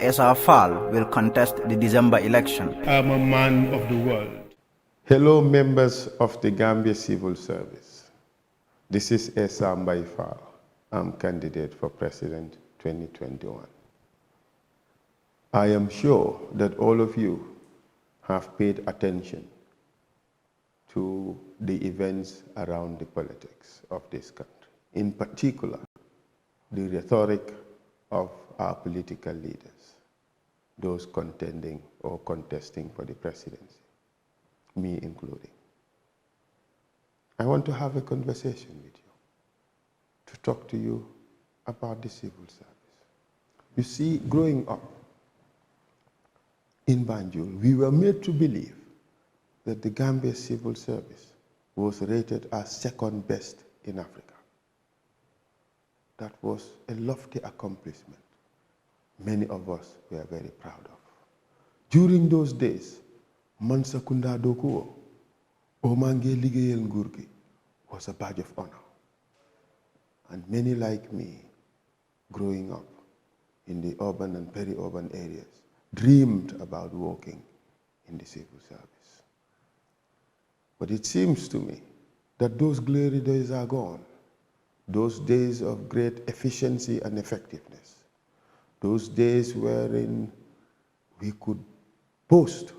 Essa will contest the December election. I'm a man of the world. Hello, members of the Gambia Civil Service. This is Essa Faal'S. I'm candidate for President 2021. I am sure that all of you have paid attention to the events around the politics of this country. In particular, the rhetoric of our political leaders, those contending or contesting for the presidency, me including. I want to have a conversation with you, to talk to you about the civil service. You see, growing up in Banjul, we were made to believe that the Gambia civil service was rated as second best in Africa. That was a lofty accomplishment many of us were very proud of. During those days, Mansa Kunda Dokuo, Omange Ligeyel Ngurgi, was a badge of honor. And many like me, growing up in the urban and peri-urban areas, dreamed about working in the civil service. But it seems to me that those glory days are gone. Those days of great efficiency and effectiveness. Those days wherein we could boast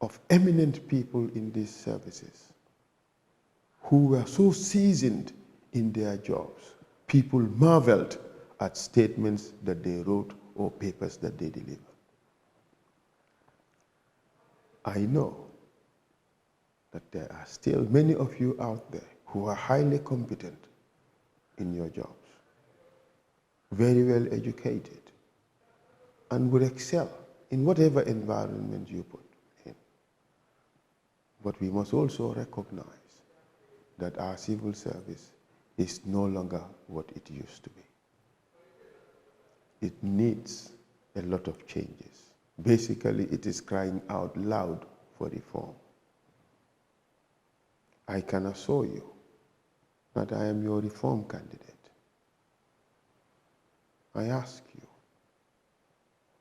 of eminent people in these services who were so seasoned in their jobs. People marveled at statements that they wrote or papers that they delivered. I know that there are still many of you out there who are highly competent in your jobs, very well educated, and would excel in whatever environment you put in. But we must also recognize that our civil service is no longer what it used to be. It needs a lot of changes. Basically, it is crying out loud for reform. I can assure you that I am your reform candidate. I ask you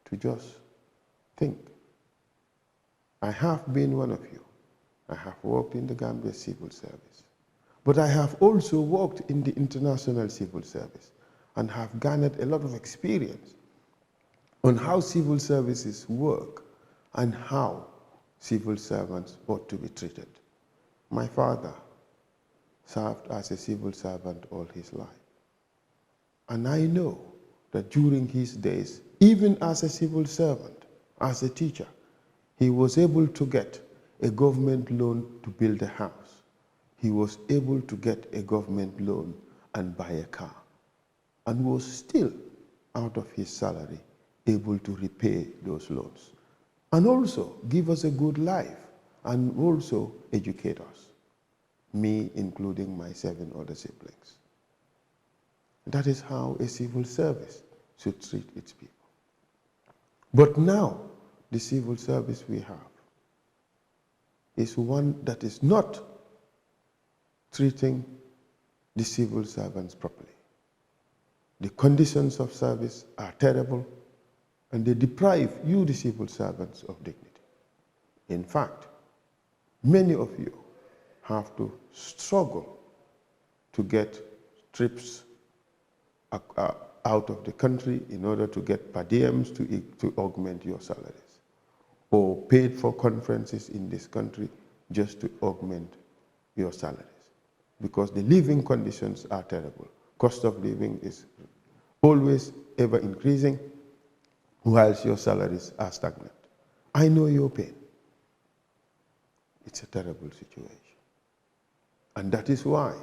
to just think. I have been one of you. I have worked in the Gambia civil service. But I have also worked in the international civil service and have garnered a lot of experience on how civil services work and how civil servants ought to be treated. My father served as a civil servant all his life. And I know that during his days, even as a civil servant, as a teacher, he was able to get a government loan to build a house. He was able to get a government loan and buy a car, and was still, out of his salary, able to repay those loans, and also give us a good life, and also educate us, me including my 7 other siblings. That is how a civil service should treat its people. But now, the civil service we have is one that is not treating the civil servants properly. The conditions of service are terrible, and they deprive you, the civil servants, of dignity. In fact, many of you have to struggle to get trips out of the country in order to get per diems to augment your salaries, or paid for conferences in this country just to augment your salaries, because the living conditions are terrible. Cost of living is always ever increasing, whilst your salaries are stagnant. I know your pain. It's a terrible situation. And that is why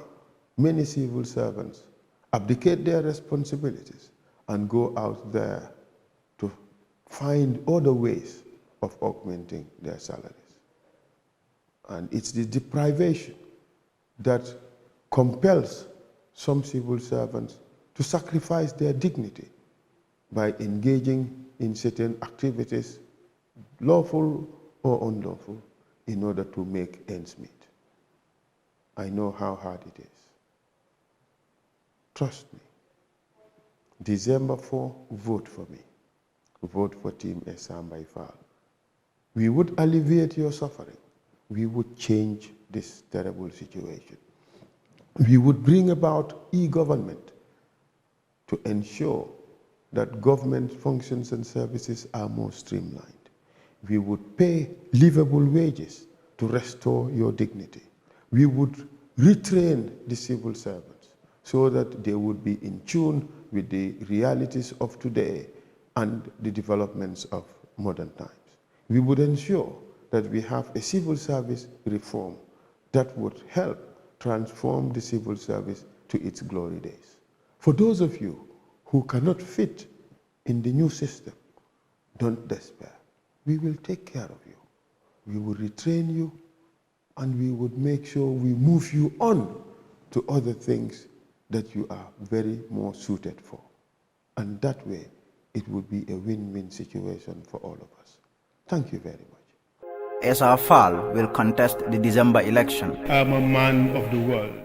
many civil servants abdicate their responsibilities and go out there to find other ways of augmenting their salaries. And it's the deprivation that compels some civil servants to sacrifice their dignity by engaging in certain activities, lawful or unlawful, in order to make ends meet. I know how hard it is. Trust me. December 4, vote for me. vote for Team Essa by Faal'S. We would alleviate your suffering. We would change this terrible situation. We would bring about e-government to ensure that government functions and services are more streamlined. We would pay livable wages to restore your dignity. We would retrain the civil servants so that they would be in tune with the realities of today and the developments of modern times. We would ensure that we have a civil service reform that would help transform the civil service to its glory days. For those of you who cannot fit in the new system, don't despair. We will take care of you. We will retrain you, and we would make sure we move you on to other things that you are very more suited for. And that way, it would be a win-win situation for all of us. Thank you very much. Essa Faal'S will contest the December election. I'm a man of the world.